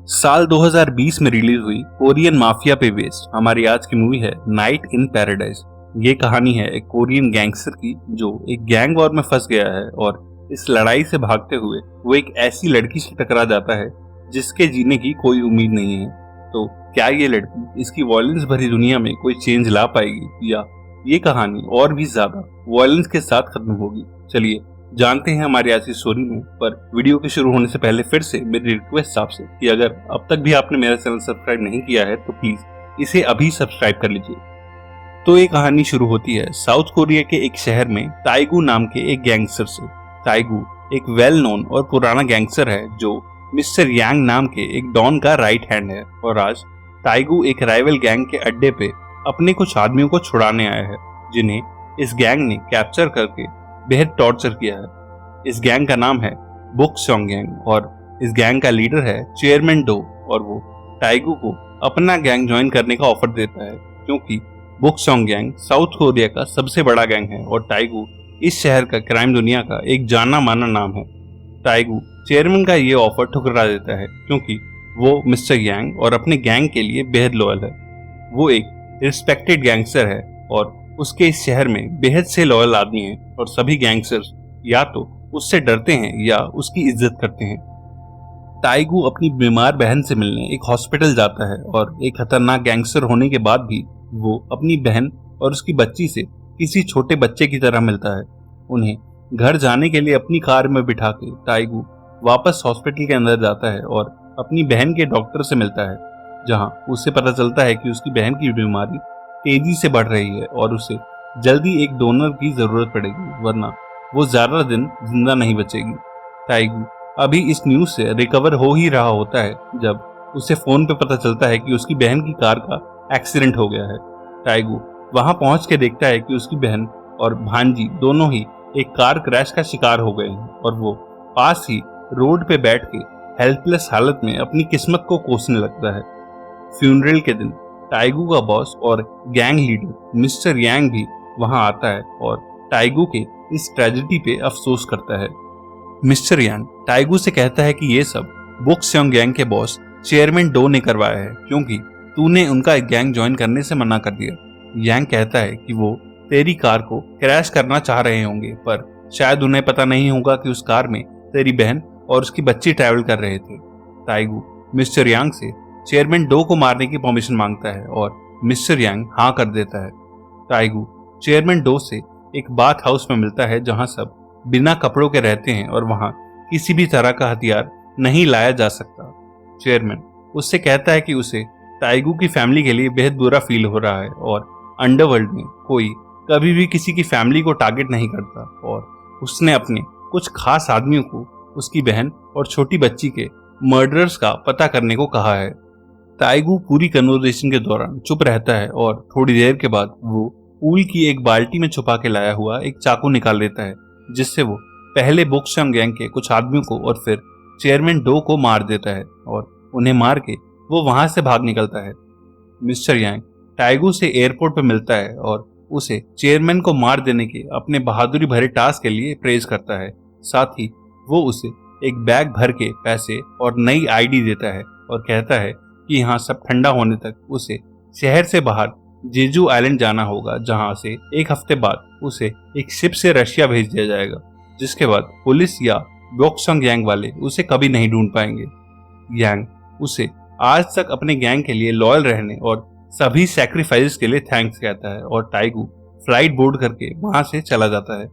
साल 2020 में रिलीज हुई कोरियन माफिया पे बेस्ड हमारी आज की मूवी है नाइट इन पैराडाइज। ये कहानी है एक कोरियन गैंगस्टर की जो एक गैंग वॉर में फंस गया है और इस लड़ाई से भागते हुए वो एक ऐसी लड़की से टकरा जाता है जिसके जीने की कोई उम्मीद नहीं है। तो क्या ये लड़की इसकी वॉयलेंस भरी दुनिया में कोई चेंज ला पाएगी या ये कहानी और भी ज्यादा वॉयलेंस के साथ खत्म होगी? चलिए जानते हैं हमारी आज की स्टोरी में। पर वीडियो के शुरू होने से पहले फिर से मेरी रिक्वेस्ट आपसे कि अगर अब तक भी आपने मेरा चैनल सब्सक्राइब नहीं किया है तो प्लीज इसे अभी सब्सक्राइब कर लीजिए। तो ये कहानी शुरू होती है साउथ कोरिया के एक शहर में ताइगू नाम के एक गैंगस्टर से। ताइगू एक वेल नोन और पुराना गैंगस्टर है जो मिस्टर यांग नाम के एक डॉन का राइट हैंड है। और आज ताइगू एक राइवल गैंग के अड्डे पे अपने कुछ आदमियों को छुड़ाने आया है जिन्हें इस गैंग ने कैप्चर करके बेहद टॉर्चर किया है। इस गैंग का नाम है बुक सॉन्ग गैंग और इस गैंग का लीडर है चेयरमैन डो। और वो टाइगू को अपना गैंग ज्वाइन करने का ऑफर देता है क्योंकि book song gang south Korea का सबसे बड़ा गैंग है और टाइगू इस शहर का क्राइम दुनिया का एक जाना माना नाम है। टाइगू चेयरमैन का ये ऑफर ठुकरा देता है क्योंकि वो मिस्टर यांग और अपने गैंग के लिए बेहद लॉयल है। वो एक रिस्पेक्टेड गैंगस्टर है और उसके इस शहर में बेहद से लॉयल आदमी हैं और सभी गैंगस्टर्स या तो उससे डरते हैं या उसकी इज्जत करते हैं। ताइगू अपनी बीमार बहन से मिलने एक हॉस्पिटल जाता है और एक खतरनाक गैंगस्टर होने के बाद भी वो अपनी बहन और उसकी बच्ची से किसी छोटे बच्चे की तरह मिलता है। उन्हें घर जाने के लिए अपनी कार में बिठा के ताइगू वापस हॉस्पिटल के अंदर जाता है और अपनी बहन के डॉक्टर से मिलता है जहां उससे पता चलता है कि उसकी बहन की बीमारी तेजी से बढ़ रही है और उसे जल्दी एक डोनर की जरूरत पड़ेगी वरना वो ज्यादा दिन जिंदा नहीं बचेगी। टाइगू अभी इस न्यूज से रिकवर हो ही रहा होता है जब उसे फोन पे पता चलता है कि उसकी बहन की कार का एक्सीडेंट हो गया है। टाइगू वहां पहुंच के देखता है कि उसकी बहन और भांजी दोनों ही एक कार क्रैश का शिकार हो गए हैं और वो पास ही रोड पे बैठ के हेल्पलेस हालत में अपनी किस्मत को कोसने लगता है। फ्यूनरल के दिन टाइगू का बॉस और गैंग लीडर मिस्टर यांग भी वहां आता है और टाइगू के इस ट्रेजेडी पे अफसोस करता है। मिस्टर यांग टाइगू से कहता है कि ये सब बुक सॉन्ग गैंग के बॉस चेयरमैन डो ने करवाया है क्योंकि तूने उनका एक गैंग ज्वाइन करने से मना कर दिया। यांग कहता है कि वो तेरी कार को क्रैश करना चाह रहे होंगे पर शायद उन्हें पता नहीं होगा कि उस कार में तेरी बहन और उसकी बच्ची ट्रैवल कर रहे थे। टाइगू मिस्टर यांग से चेयरमैन डो को मारने की परमिशन मांगता है और मिस्टर यांग हाँ कर देता है। टाइगू चेयरमैन डो से एक बाथ हाउस में मिलता है जहां सब बिना कपड़ों के रहते हैं और वहां किसी भी तरह का हथियार नहीं लाया जा सकता। चेयरमैन उससे कहता है कि उसे टाइगू की फैमिली के लिए बेहद बुरा फील हो रहा है और अंडरवर्ल्ड में कोई कभी भी किसी की फैमिली को टारगेट नहीं करता और उसने अपने कुछ खास आदमियों को उसकी बहन और छोटी बच्ची के मर्डरर्स का पता करने को कहा है। टाइगू पूरी कन्वर्सेशन के दौरान चुप रहता है और थोड़ी देर के बाद वो पूल की एक बाल्टी में छुपा के लाया हुआ एक चाकू निकाल लेता है जिससे वो पहले बुकशम गैंग के कुछ आदमियों को और फिर चेयरमैन डो को मार देता है और उन्हें मार के वो वहां से भाग निकलता है। मिस्टर यांग टाइगू से एयरपोर्ट पर मिलता है और उसे चेयरमैन को मार देने के अपने बहादुरी भरे टास्क के लिए प्रेज करता है। साथ ही वो उसे एक बैग भर के पैसे और नई आईडी देता है और कहता है कि यहाँ सब ठंडा होने तक उसे शहर से बाहर जेजू आइलैंड जाना होगा जहाँ से एक हफ्ते बाद उसे एक शिप से रशिया भेज दिया जाएगा जिसके बाद पुलिस या बॉक्संग गैंग वाले उसे कभी नहीं ढूंढ पाएंगे। यांग उसे आज तक अपने गैंग के लिए लॉयल रहने और सभी सैक्रिफाइस के लिए थैंक्स कहता है और टाइगू फ्लाइट बोर्ड करके वहां से चला जाता है।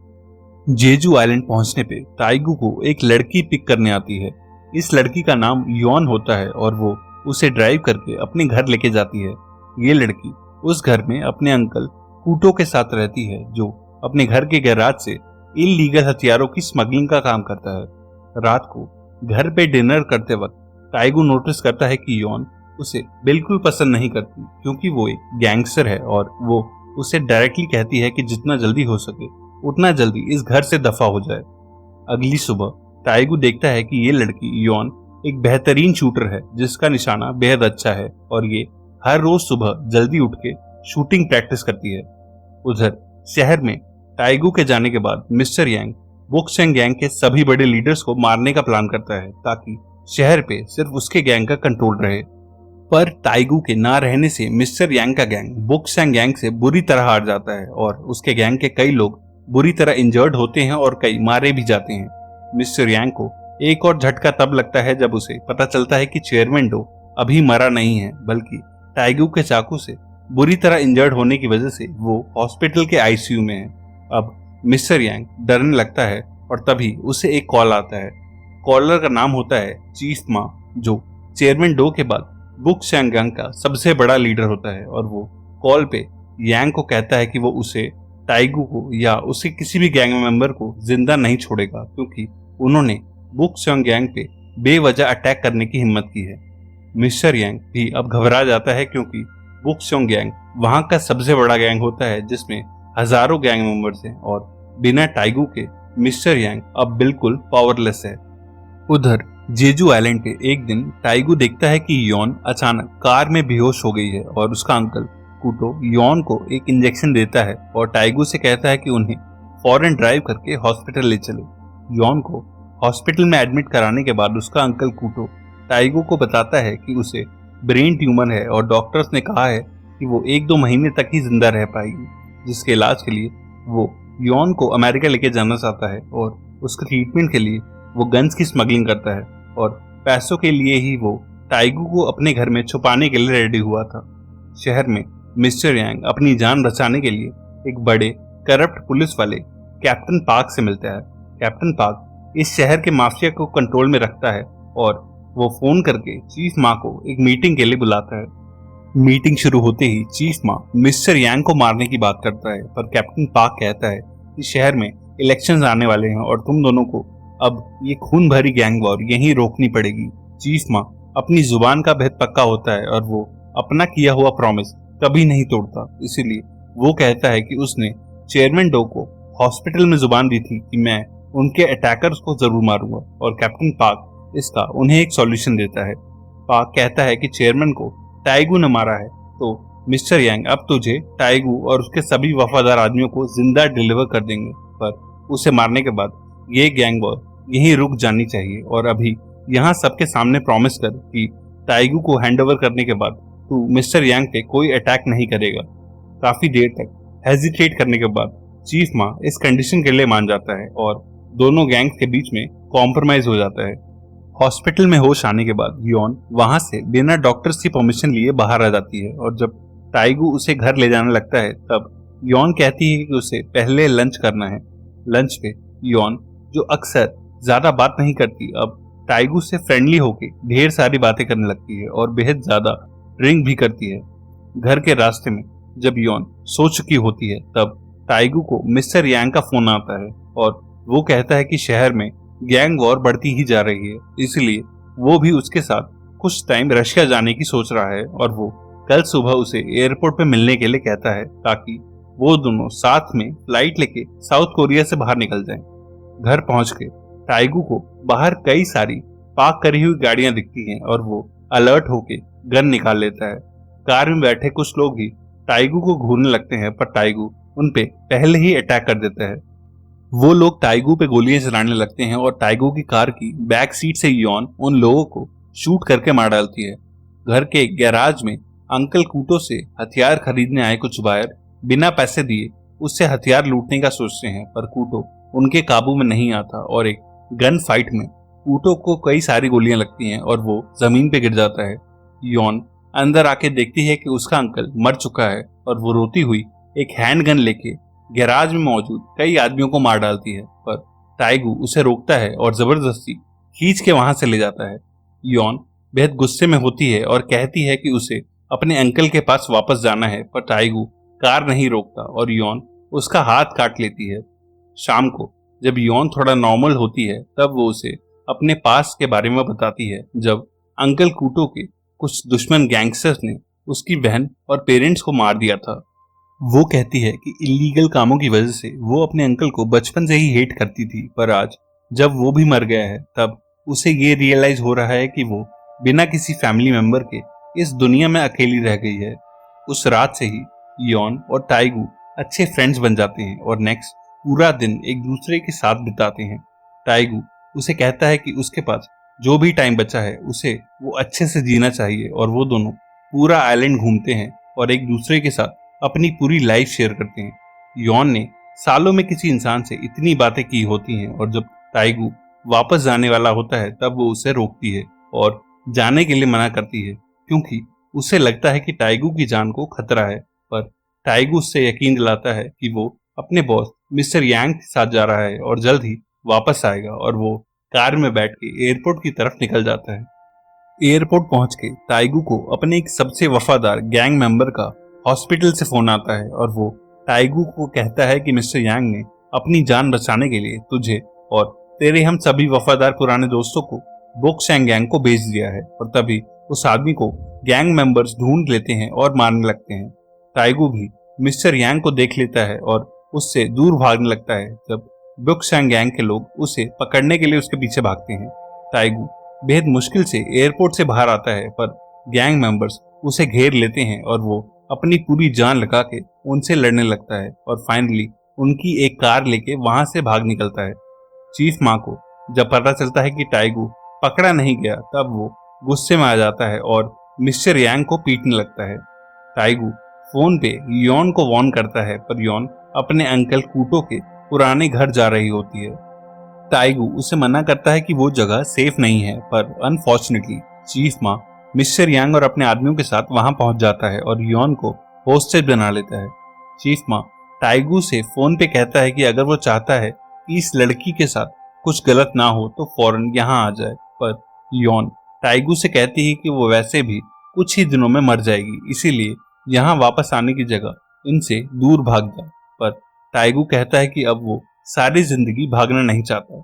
जेजू आइलैंड पहुंचने पे टाइगू को एक लड़की पिक करने आती है। इस लड़की का नाम यॉन होता है और वो उसे ड्राइव करके अपने घर लेके जाती है। ये लड़की उस घर में अपने अंकल कूटो के साथ रहती है जो अपने घर के गैराज से इल्लीगल हथियारों की स्मगलिंग का काम करता है। रात को घर पे डिनर करते वक्त टाइगू नोटिस करता है कि यॉन उसे बिल्कुल पसंद नहीं करती क्योंकि वो एक गैंगस्टर है और वो उसे डायरेक्टली कहती है कि जितना जल्दी हो सके उतना जल्दी इस घर से दफा हो जाए। अगली सुबह टाइगू देखता है कि ये लड़की यॉन एक बेहतरीन शूटर है जिसका निशाना बेहद अच्छा है और ये हर रोज सुबह जल्दी उठ के शूटिंग प्रैक्टिस करती है। उधर शहर में टाइगू के जाने के बाद मिस्टर यांग बुकसेंग गैंग के सभी बड़े लीडर्स को मारने का प्लान करता है ताकि शहर पे सिर्फ उसके गैंग का कंट्रोल रहे। पर टाइगू के ना रहने से मिस्टर यांग का गैंग बुक्सैंग गैंग से बुरी तरह हार जाता है और उसके गैंग के कई लोग बुरी तरह इंजर्ड होते हैं और कई मारे भी जाते हैं। मिस्टर यांग को एक और झटका तब लगता है जब उसे पता चलता है कि चेयरमैन डो अभी मरा नहीं है, बल्कि टाइगू के चाकू से बुरी तरह इंजर्ड होने की वजह से वो हॉस्पिटल के आईसीयू में है। अब मिस्टर यांग डरने लगता है और तभी उसे एक कॉल आता है। कॉलर का नाम होता है चीफ मा, जो चेयरमैन डो के बाद बुक्सैंग गैंग का सबसे बड़ा लीडर होता है। और वो कॉल पे यांग को कहता है कि वो उसे, टाइगू को या उसके किसी भी गैंग मेंबर को जिंदा नहीं छोड़ेगा, क्योंकि उन्होंने बुक्सैंग गैंग पे बेवजह अटैक करने की हिम्मत की है। मिस्टर यांग भी अब घबरा जाता है, क्योंकि बुक्सैंग गैंग वहां का सबसे बड़ा गैंग होता है जिसमें हजारों गैंग मेंबर्स हैं और बिना टाइगू के मिस्टर यांग अब बिल्कुल पावरलेस है। उधर जेजू आइलैंड पे एक दिन टाइगू देखता है कि यॉन अचानक कार में बेहोश हो गई है और उसका अंकल कूटो यॉन को एक इंजेक्शन देता है और टाइगू से कहता है कि उन्हें फौरन ड्राइव करके हॉस्पिटल ले चले। यॉन को हॉस्पिटल में एडमिट कराने के बाद उसका अंकल कूटो टाइगू को बताता है कि उसे ब्रेन ट्यूमर है और डॉक्टर्स ने कहा है कि वो 1-2 महीने तक ही जिंदा रह पाएगी, जिसके इलाज के लिए वो यॉन को अमेरिका लेके जाना चाहता है और उसके ट्रीटमेंट के लिए वो गन्स की स्मगलिंग करता है और पैसों के लिए ही वो टाइगू को अपने घर में छुपाने के लिए रेडी हुआ था। शहर में मिस्टर यांग अपनी जान बचाने के लिए एक बड़े करप्ट पुलिस वाले कैप्टन पार्क से मिलता है। कैप्टन पार्क इस शहर के माफिया को कंट्रोल में रखता है और वो फोन करके चीफ माँ को एक मीटिंग के लिए बुलाता है। मीटिंग शुरू होते ही चीफ माँ मिस्टर यांग को मारने की बात करता है, पर कैप्टन पार्क कहता है कि शहर में इलेक्शंस आने वाले हैं और तुम दोनों को अब ये खून भरी गैंग वॉर यहीं रोकनी पड़ेगी। चीफ माँ अपनी जुबान का बहुत पक्का होता है और वो अपना किया हुआ प्रॉमिस कभी नहीं तोड़ता, इसीलिए वो कहता है कि उसने चेयरमैन डो को हॉस्पिटल में जुबान दी थी कि मैं उनके अटैकर्स को जरूर मारूंगा, और कैप्टन पार्क इसका उन्हें एक सॉल्यूशन देता है। पार्क कहता है कि चेयरमैन को टाइगू ने मारा है, तो मिस्टर यांग अब तुझे टाइगू और उसके सभी वफादार आदमियों को जिंदा डिलीवर कर देंगे, पर उसे मारने के बाद ये गैंग वॉर यहीं रुक जानी चाहिए। और अभी यहाँ सबके सामने प्रॉमिस कर कि टाइगू को हैंडओवर करने के बाद तू मिस्टर यांग पे कोई अटैक नहीं करेगा। काफी देर तक हेजिटेट करने के बाद चीफ माँ इस कंडीशन के लिए मान जाता है और दोनों गैंग के बीच में कॉम्प्रोमाइज हो जाता है। हॉस्पिटल में होश आने के बाद यॉन वहां से बिना डॉक्टर्स की परमिशन लिए बाहर आ जाती है और जब टाइगू उसे घर ले जाने लगता है तब यॉन कहती है कि उसे पहले लंच करना है। लंच पे यॉन, जो अक्सर ज्यादा बात नहीं करती, अब टाइगू से फ्रेंडली होके ढेर सारी बातें करने लगती है और बेहद ज्यादा ड्रिंक भी करती है। घर के रास्ते में जब यॉन सो चुकी होती है तब टाइगू को मिस्टर यांग का फोन आता है और वो कहता है कि शहर में गैंग वॉर बढ़ती ही जा रही है, इसलिए वो भी उसके साथ कुछ टाइम रशिया जाने की सोच रहा है और वो कल सुबह उसे एयरपोर्ट पे मिलने के लिए कहता है ताकि वो दोनों साथ में फ्लाइट लेके साउथ कोरिया से बाहर निकल जाएं। घर पहुंच के टाइगू को बाहर कई सारी पार्क करी हुई गाड़ियां दिखती हैं और वो अलर्ट होके गन निकाल लेता है। कार में बैठे कुछ लोग ही टाइगू को घूरने लगते हैं, पर टाइगू उन पे पहले ही अटैक कर देता है। वो लोग टाइगू पे गोलियां चलाने लगते हैं और टाइगू की कार की बैक सीट से यॉन उन लोगों को शूट करके मार डालती है। घर के गैराज में अंकल कूटो से हथियार खरीदने आए कुछ बायर बिना पैसे दिए उससे हथियार लूटने का सोचते हैं, पर कूटो उनके काबू में नहीं आता और एक गन फाइट में कूटो को कई सारी गोलियां लगती हैं और वो जमीन पे गिर जाता है। यॉन अंदर आके देखती है कि उसका अंकल मर चुका है और वो रोती हुई एक हैंड गन लेके गैराज में मौजूद कई आदमियों को मार डालती है, पर टाइगू उसे रोकता है और जबरदस्ती खींच के वहां से ले जाता है। यॉन बेहद गुस्से में होती है और कहती है कि उसे अपने अंकल के पास वापस जाना है, पर टाइगू कार नहीं रोकता और यॉन उसका हाथ काट लेती है। शाम को जब यॉन थोड़ा नॉर्मल होती है तब वो उसे अपने पास के बारे में बताती है, जब अंकल कूटो के कुछ दुश्मन गैंगस्टर्स ने उसकी बहन और पेरेंट्स को मार दिया था। वो कहती है कि इलीगल कामों की वजह से वो अपने अंकल को बचपन से ही हेट करती थी, पर आज जब वो भी मर गया है तब उसे ये रियलाइज हो रहा है कि वो बिना किसी फैमिली मेंबर के इस दुनिया में अकेली रह गई है। उस रात से ही यॉन और टाइगू अच्छे फ्रेंड्स बन जाते हैं और नेक्स्ट पूरा दिन एक दूसरे के साथ बिताते हैं। टाइगू उसे कहता है कि उसके पास जो भी टाइम बचा है उसे वो अच्छे से जीना चाहिए और वो दोनों पूरा आइलैंड घूमते हैं और एक दूसरे के साथ अपनी पूरी लाइफ शेयर करते हैं। यॉन ने सालों में किसी इंसान से इतनी बातें की होती हैं और जब टाइगू वापस जाने वाला होता है तब वो उसे रोकती है और जाने के लिए मना करती है, क्योंकि उसे लगता है कि टाइगू की जान को खतरा है। पर टाइगू उससे यकीन दिलाता है कि वो अपने बॉस मिस्टर यांग के साथ जा रहा है और जल्द ही वापस आएगा, और वो कार में बैठ के एयरपोर्ट की तरफ निकल जाता है। एयरपोर्ट पहुंच के टाइगू को अपने एक सबसे वफादार गैंग मेंबर का हॉस्पिटल से फोन आता है और वो टाइगू को कहता है कि मिस्टर यांग ने अपनी जान बचाने के लिए तुझे और तेरे हम सभी वफादार पुराने दोस्तों को बोक्सैंग गैंग को भेज दिया है। और तभी उस आदमी को गैंग मेंबर्स ढूंढ लेते हैं और मारने लगते हैं। टाइगू भी मिस्टर यांग को देख लेता है और उससे दूर भागने लगता है जब बोक्सैंग गैंग के लोग उसे पकड़ने के लिए उसके पीछे भागते हैं। टाइगू बेहद मुश्किल से एयरपोर्ट से बाहर आता है, पर गैंग मेंबर्स उसे घेर लेते हैं और वो अपनी पूरी जान लगा के उनसे लड़ने लगता है और फाइनली उनकी एक कार लेके वहां से भाग निकलता है। चीफ माँ को जब पता चलता है कि टाइगू पकड़ा नहीं गया तब वो गुस्से में आ जाता है और मिस्टर यांग को पीटने लगता है। टाइगू फोन पे यॉन को वार्न करता है, पर यॉन अपने अंकल कूटो के पुराने घर जा रही होती है। टाइगू उसे मना करता है कि वो जगह सेफ नहीं है, पर अनफॉर्चुनेटली चीफ माँ मिस्टर यांग और अपने आदमियों के साथ वहां पहुंच जाता है और यॉन को होस्टेज बना लेता है। चीफ माँ टाइगू से फोन पे कहता है कि अगर वो चाहता है कि इस लड़की के साथ कुछ गलत ना हो तो फौरन यहाँ आ जाए, पर यॉन टाइगू से कहती है कि वो वैसे भी कुछ ही दिनों में मर जाएगी, इसीलिए यहाँ वापस आने की जगह इनसे दूर भाग जाए। पर टाइगू कहता है कि अब वो सारी जिंदगी भागना नहीं चाहता।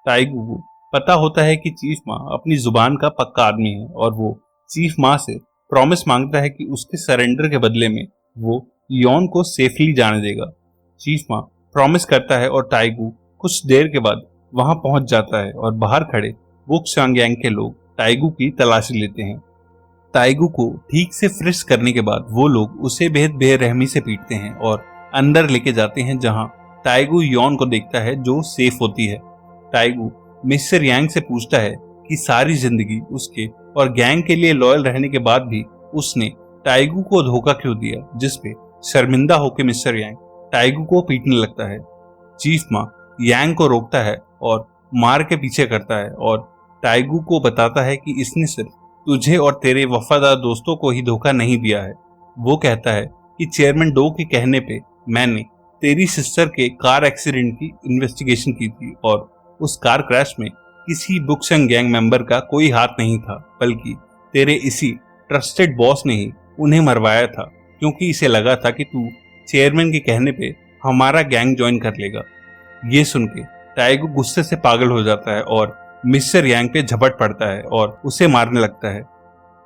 टाइगू को पता होता है कि चीफ माँ अपनी जुबान का पक्का आदमी है और वो चीफ माँ से प्रॉमिस मांगता है कि उसके सरेंडर के बदले में वो यॉन को सेफली जाने देगा। चीफ माँ प्रॉमिस करता है और टाइगू कुछ देर के बाद वहां पहुंच जाता है और बाहर खड़े बोक्सैंग गैंग के लोग टाइगू की तलाशी लेते हैं। टाइगू को ठीक से फ्रिस्क करने के बाद वो लोग उसे बेहद बेरहमी से पीटते हैं और अंदर लेके जाते हैं, जहां टाइगू यॉन को देखता है जो सेफ होती है। टाइगू मिस्टर यांग से पूछता है कि सारी जिंदगी उसके और गैंग के लिए लॉयल रहने के बाद भी उसने टाइगू को धोखा क्यों दिया, जिसपे शर्मिंदा होकर मिस्टर यांग टाइगू को पीटने लगता है। चीफ माँ यांग को रोकता है और मार के पीछे करता है और टाइगू को बताता है कि इसने सिर्फ तुझे और तेरे वफादार दोस्तों को ही धोखा नहीं दिया है। वो कहता है कि चेयरमैन डो के कहने पे मैंने तेरी सिस्टर के कार एक्सीडेंट की इन्वेस्टिगेशन की थी और उस कार क्रैश में किसी बोक्सैंग गैंग मेंबर का कोई हाथ नहीं था, बल्कि तेरे इसी ट्रस्टेड बॉस ने ही उन्हें मरवाया था, क्योंकि इसे लगा था कि तू चेयरमैन के कहने पे हमारा गैंग ज्वाइन कर लेगा। ये सुन के टाइगू गुस्से से पागल हो जाता है और मिस्टर यांग पे झपट पड़ता है और उसे मारने लगता है।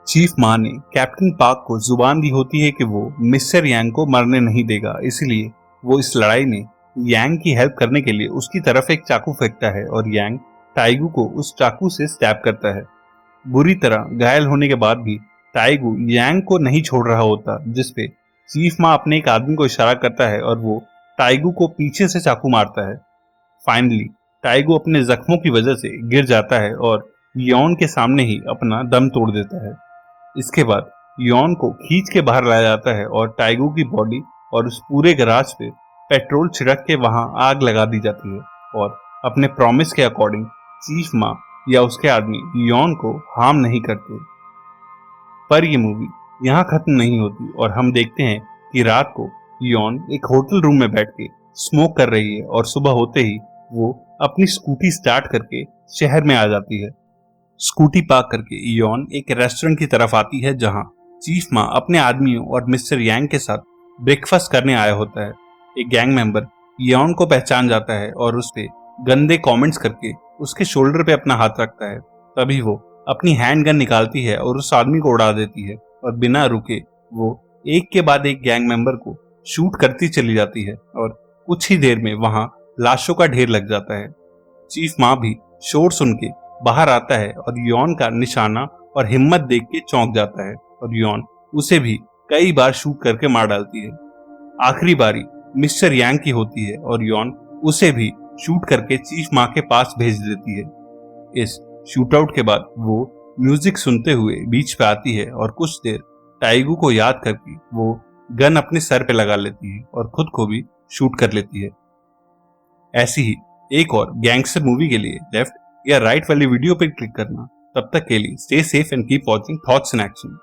चीफ माँ ने कैप्टन पार्क को जुबान दी होती है कि वो मिस्टर यांग को मरने नहीं देगा, इसलिए वो इस लड़ाई में यांग की हेल्प करने के लिए उसकी तरफ एक चाकू फेंकता है और यांग टाइगू को उस चाकू से स्टैब करता है। बुरी तरह घायल होने के बाद भी टाइगू यांग को नहीं छोड़ रहा होता, जिसपे चीफ माँ अपने एक आदमी को इशारा करता है और वो टाइगू को पीछे से चाकू मारता है। फाइनली टाइगू अपने जख्मों की वजह से गिर जाता है और यॉन के सामने ही अपना दम तोड़ देता है। इसके बाद यॉन को खींच के बाहर लाया जाता है और टाइगू की बॉडी और उस पूरे गराज पे पेट्रोल छिड़क के वहां आग लगा दी जाती है और अपने प्रॉमिस के अकॉर्डिंग चीफ माँ या उसके आदमी यॉन को हार्म नहीं करते। पर ये मूवी यहाँ खत्म नहीं होती और हम देखते हैं कि रात को यॉन एक होटल रूम में बैठ के स्मोक कर रही है और सुबह होते ही वो अपनी स्कूटी स्टार्ट करके शहर में आ जाती है। स्कूटी पार्क करके यॉन एक रेस्टोरेंट की तरफ आती है, जहां चीफ माँ अपने आदमियों और मिस्टर यांग के साथ ब्रेकफास्ट करने आया होता है। एक गैंग मेंबर यॉन को पहचान जाता है और उस पे गंदे कमेंट्स करके उसके शोल्डर पे अपना हाथ रखता है। तभी वो अपनी हैंड गन निकालती है और उस आदमी को उड़ा देती है और बिना रुके वो एक के बाद एक गैंग मेंबर को शूट करती चली जाती है और कुछ ही देर में वहां लाशों का ढेर लग जाता है। चीफ माँ भी शोर सुन के बाहर आता है और यॉन का निशाना और हिम्मत देख के चौंक जाता है और यॉन उसे भी कई बार शूट करके मार डालती है। आखिरी बारी मिस्टर यांग की होती है और यॉन उसे भी शूट करके चीफ माँ के पास भेज देती है। इस शूटआउट के बाद वो म्यूजिक सुनते हुए बीच पे आती है और कुछ देर टाइगू को याद करके वो गन अपने सर पे लगा लेती है और खुद को भी शूट कर लेती है। ऐसी ही एक और गैंगस्टर मूवी के लिए लेफ्ट या राइट वाली वीडियो पे क्लिक करना। तब तक के लिए stay safe and keep watching thoughts in action.